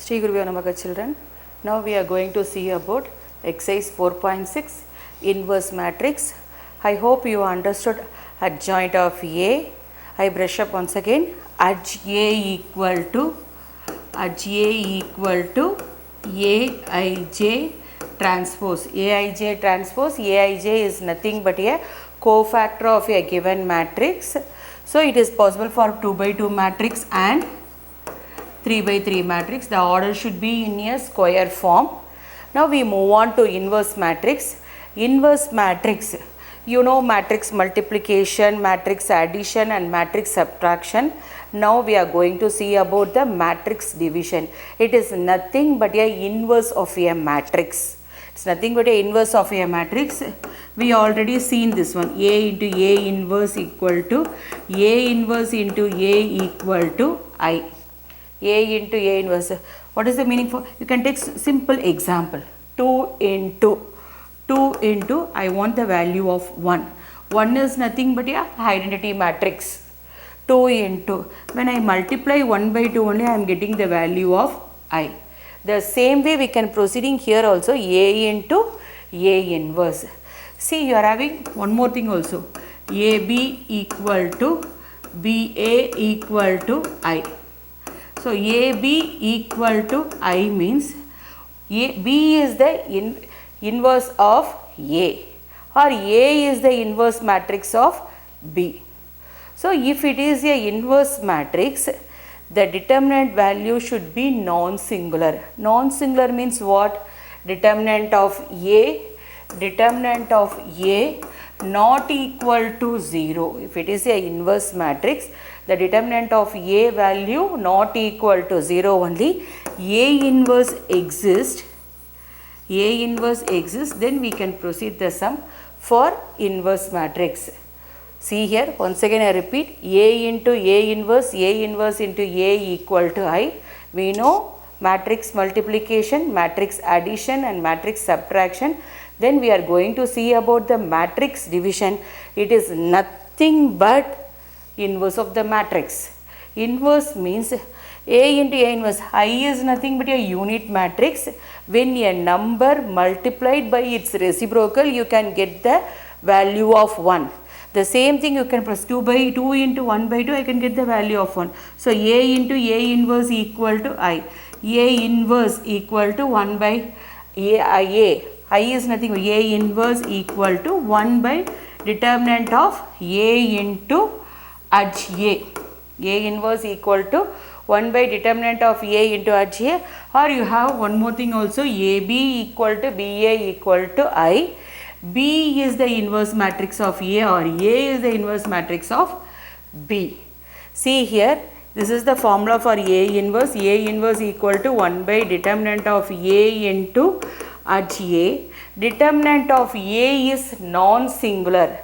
Shri Guruvyo Namaha children. Now we are going to see about exercise 4.6 inverse matrix. I hope you understood adjoint of A. I brush up once again. Adj A equal to Aij transpose. Aij transpose. Aij is nothing but a cofactor of a given matrix. So it is possible for 2 by 2 matrix and 3 by 3 matrix. The order should be in a square form. Now we move on to inverse matrix. Inverse matrix, you know matrix multiplication, matrix addition and matrix subtraction. Now we are going to see about the matrix division. It is nothing but a inverse of a matrix. It's nothing but a inverse of a matrix. We already seen this one. A into A inverse equal to A inverse into A equal to I. A into A inverse. What is the meaning for? You can take simple example. 2 into I want the value of 1. 1 is nothing but a identity matrix. 2 into, when I multiply 1 by 2 only, I am getting the value of I. The same way we can proceeding here also. A into A inverse. See, you are having one more thing also. AB equal to BA equal to I. So AB equal to I means B is the inverse of A, or A is the inverse matrix of B. So if it is a inverse matrix, the determinant value should be non-singular. Non-singular means what? Determinant of A not equal to 0. If it is a inverse matrix, the determinant of A value not equal to 0 only. A inverse exists, then we can proceed the sum for inverse matrix. See here, once again I repeat, A into A inverse into A equal to I. We know matrix multiplication, matrix addition and matrix subtraction. Then we are going to see about the matrix division. It is nothing but inverse of the matrix. Inverse means A into A inverse. I is nothing but a unit matrix. When a number multiplied by its reciprocal, you can get the value of 1. The same thing you can press 2 by 2 into 1 by 2, I can get the value of 1. So A into A inverse equal to I. A inverse equal to 1 by A. I is nothing but A inverse equal to 1 by determinant of A into adj A. A inverse equal to 1 by determinant of A into adj A. Or you have one more thing also, AB equal to BA equal to I. B is the inverse matrix of A, or A is the inverse matrix of B. See here, this is the formula for A inverse. A inverse equal to 1 by determinant of A into adj A. Determinant of A is non-singular.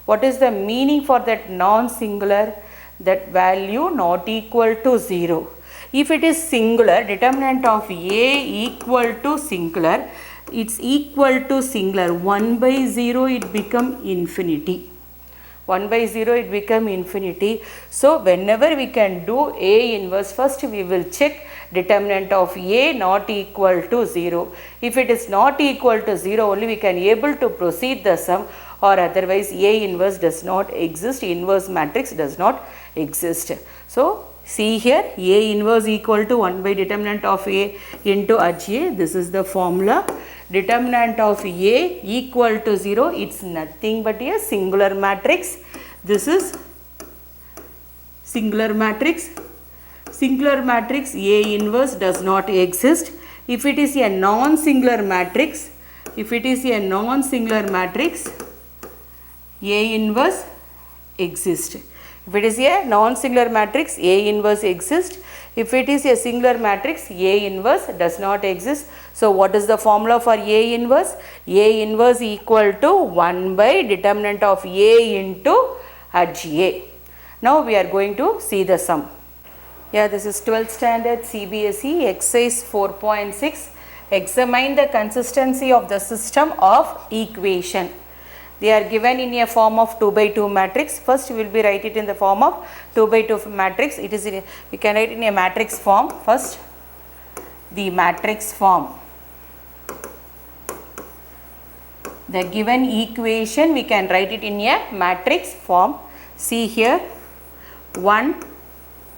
What is the meaning for that non-singular? That value not equal to 0. If it is singular, determinant of A equal to singular, it's equal to singular. 1 by 0 it become infinity. 1 by 0 it become infinity. So whenever we can do A inverse, first we will check determinant of A not equal to 0. If it is not equal to 0 only, we can able to proceed the sum, or otherwise A inverse does not exist, inverse matrix does not exist. So see here, A inverse equal to 1 by determinant of A into adj A. This is the formula. Determinant of A equal to 0, it's nothing but a singular matrix. This is singular matrix. Singular matrix A inverse does not exist. If it is a non-singular matrix, A inverse exists. If it is a non-singular matrix, A inverse exists. If it is a singular matrix, A inverse does not exist. So what is the formula for A inverse? A inverse equal to 1 by determinant of A into adj A. Now we are going to see the sum. Yeah, this is 12th standard CBSE exercise 4.6. Examine the consistency of the system of equation. They are given in a form of 2 by 2 matrix. First we will be write it in the form of 2 by 2 matrix. It is we can write in a matrix form. First the matrix form. The given equation we can write it in a matrix form. See here, 1,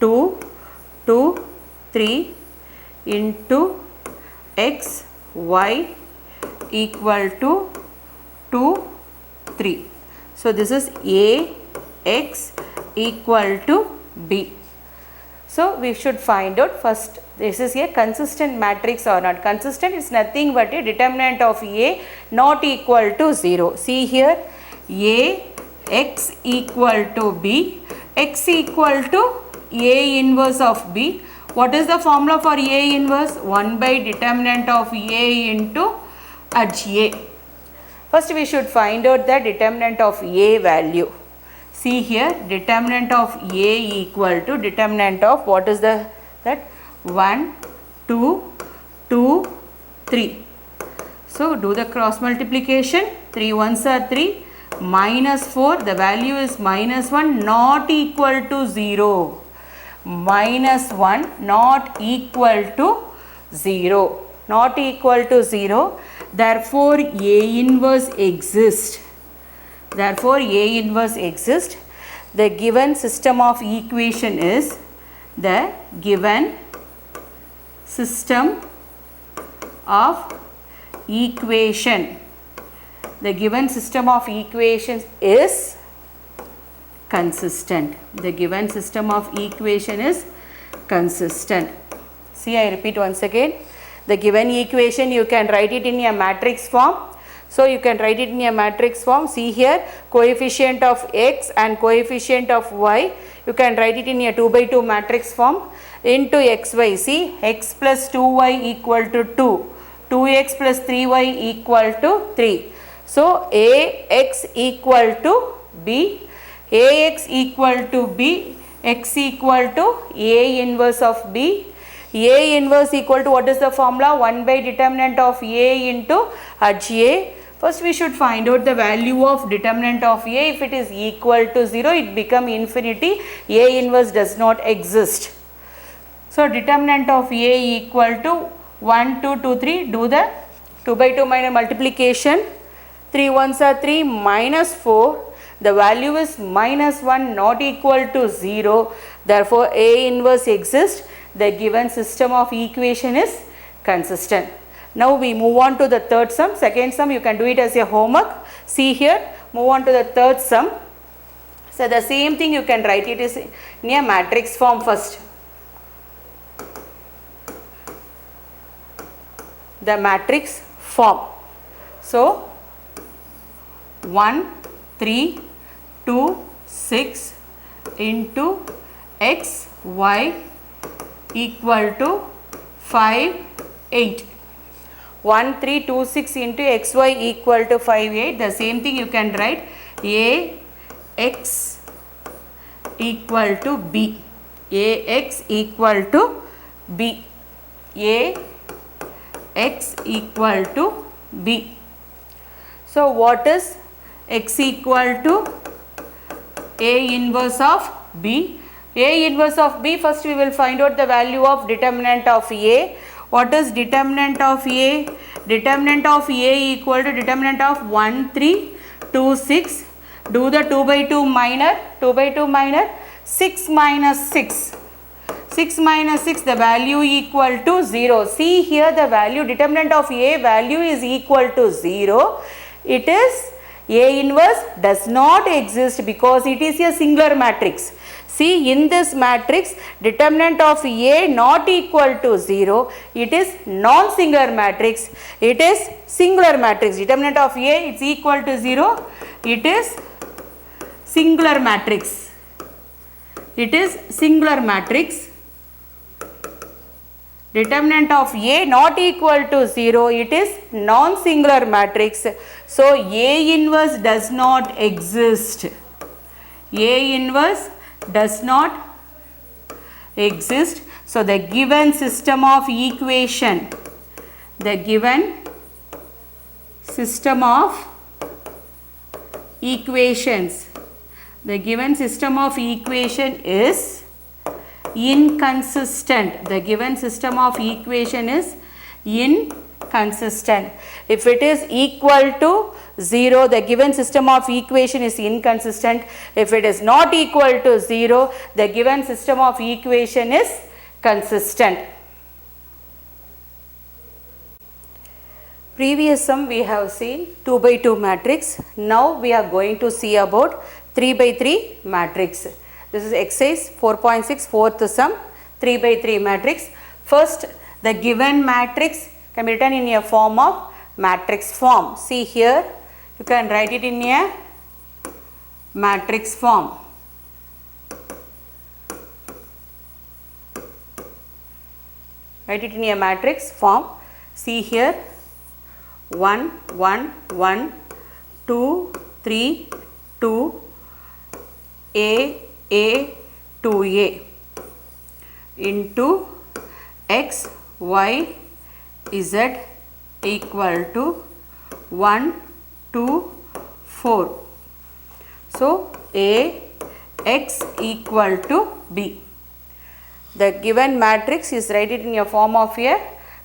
2, 2, 3 into x, y equal to 2, 3. So this is A, x equal to B. So we should find out first, this is a consistent matrix or not. Consistent is nothing but a determinant of A not equal to 0. See here, A, x equal to B, x equal to A inverse of B. What is the formula for A inverse? 1 by determinant of A into at A. First we should find out the determinant of A value. See here, determinant of A equal to determinant of what is that 1, 2, 2, 3. So do the cross multiplication. 3 ones are 3, minus 4, the value is minus 1 not equal to 0. Minus 1 not equal to 0. Not equal to 0. Therefore A inverse exists. Therefore A inverse exists. The given system of equation is the given system of equation. The given system of equations is consistent. The given system of equation is consistent. See, I repeat once again. The given equation you can write it in a matrix form. So you can write it in a matrix form. See here, coefficient of x and coefficient of y. You can write it in a 2 by 2 matrix form into xy. See, x plus 2y equal to 2. 2x plus 3y equal to 3. So Ax equal to B. Ax equal to B. X equal to A inverse of B. A inverse equal to what is the formula? 1 by determinant of A into A. First we should find out the value of determinant of A. If it is equal to 0, it become infinity. A inverse does not exist. So determinant of A equal to 1, 2, 2, 3. Do the 2 by 2 minus multiplication. 3 ones are 3, minus 4. The value is minus 1 not equal to 0. Therefore A inverse exists. The given system of equation is consistent. Now we move on to the third sum. Second sum you can do it as a homework. See here, move on to the third sum. So the same thing you can write it is in a matrix form first. The matrix form. So 1, 3, 2, 6 into x, y equal to 5, 8. 1, 3, 2, 6 into xy equal to 5, 8. The same thing you can write A x equal to B. A x equal to B. A x equal to B. So what is x equal to A inverse of B? A inverse of B, first we will find out the value of determinant of A. What is determinant of A? Determinant of A equal to determinant of 1, 3, 2, 6. Do the 2 by 2 minor. 2 by 2 minor. 6 minus 6. 6 minus 6, the value equal to 0. See here the value, determinant of A value is equal to 0. It is A inverse does not exist because it is a singular matrix. See, in this matrix, determinant of A not equal to 0. It is non-singular matrix. It is singular matrix. Determinant of A is equal to 0. It is singular matrix. It is singular matrix. Determinant of A not equal to 0. It is non-singular matrix. So, A inverse does not exist. A inverse does not exist. So, the given system of equation, the given system of equations, the given system of equation is inconsistent. The given system of equation is inconsistent. If it is equal to 0, the given system of equation is inconsistent. If it is not equal to 0, the given system of equation is consistent. Previous sum we have seen 2 by 2 matrix. Now we are going to see about 3 by 3 matrix. This is exercise 4.6 fourth sum 3 by 3 matrix. First, the given matrix can be written in a form of matrix form. See here, you can write it in a matrix form. Write it in a matrix form. See here, 1, 1, 1, 2, 3, 2, A, 2A into X, Y, Z equal to 1, 2, 4. So, A, X equal to B. The given matrix is write it in a form of a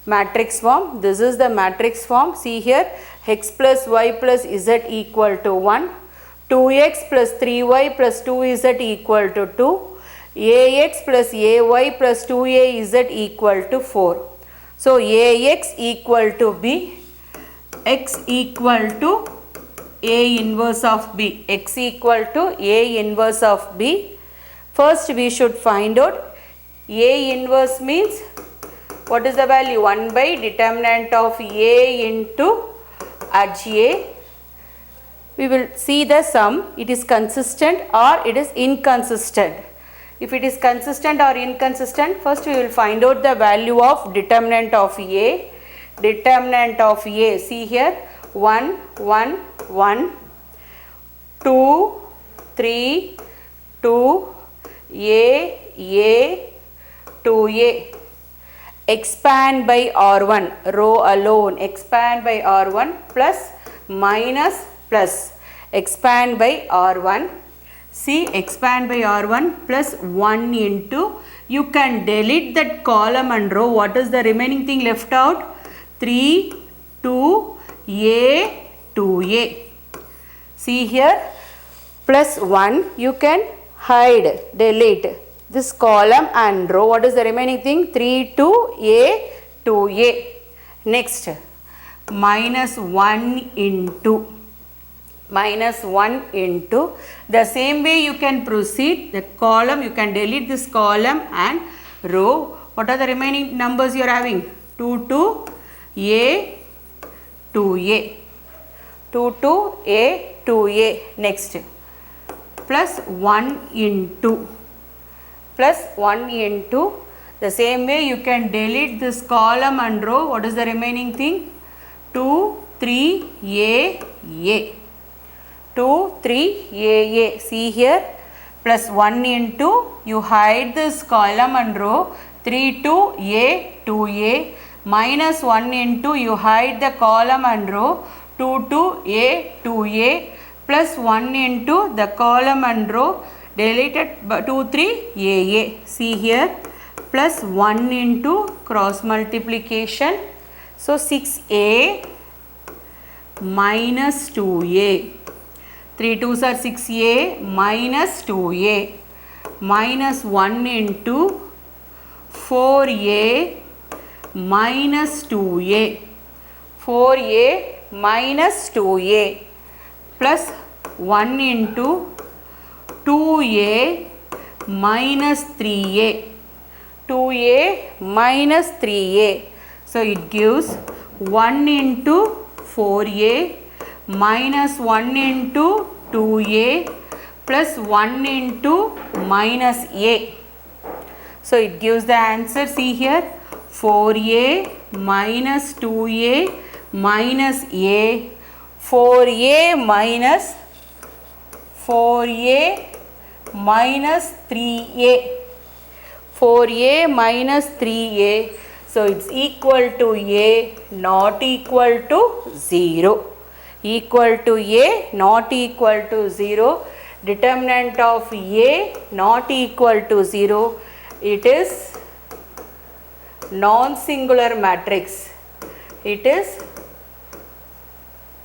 matrix form. This is the matrix form. See here, X plus Y plus Z equal to 1. 2x plus 3y plus 2z equal to 2. Ax plus ay plus 2az equal to 4. So, Ax equal to B, x equal to A inverse of B, x equal to A inverse of B. First we should find out A inverse means what is the value? 1 by determinant of A into adj A. We will see the sum, it is consistent or it is inconsistent. If it is consistent or inconsistent, first we will find out the value of determinant of A. Determinant of A, see here, 1, 1, 1, 2, 3, 2, A, 2A. Expand by R1, row alone, expand by R1 plus minus plus, expand by R1. See, expand by R1 plus 1 into, you can delete that column and row. What is the remaining thing left out? 3, 2, A, 2A. See here, plus 1, you can hide, delete this column and row. What is the remaining thing? 3, 2, A, 2A. Next, minus 1 into, minus 1 into, the same way you can proceed, the column, you can delete this column and row. What are the remaining numbers you are having? 2, 2, A, 2A. 2, 2, A, 2A. Next, plus 1 into, plus 1 into, the same way you can delete this column and row. What is the remaining thing? 2, 3, A. 2, 3, A. See here, plus 1 into, you hide this column and row, 3, 2, A, 2A, minus 1 into, you hide the column and row, 2, 2, A, 2A, plus 1 into the column and row, deleted 2, 3, A. See here, plus 1 into cross multiplication, so 6A minus 2A. 3 2s are 6A minus 2A, minus 1 into 4A minus 2A, 4A minus 2A, plus 1 into 2A minus 3A, 2A minus 3A. So, it gives 1 into 4A minus 1 into 2A plus 1 into minus A. So, it gives the answer. See here, 4A minus 2A minus A, 4A minus 3A, 4A minus 3A. So, it is equal to A, not equal to 0. Equal to A, not equal to 0. Determinant of A not equal to 0. it is non-singular matrix. It is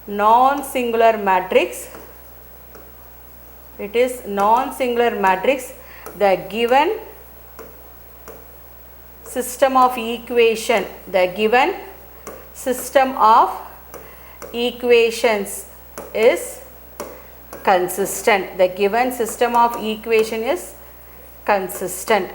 non-singular matrix. It is non-singular matrix. The given system of equation, the given system of equations is consistent. The given system of equation is consistent.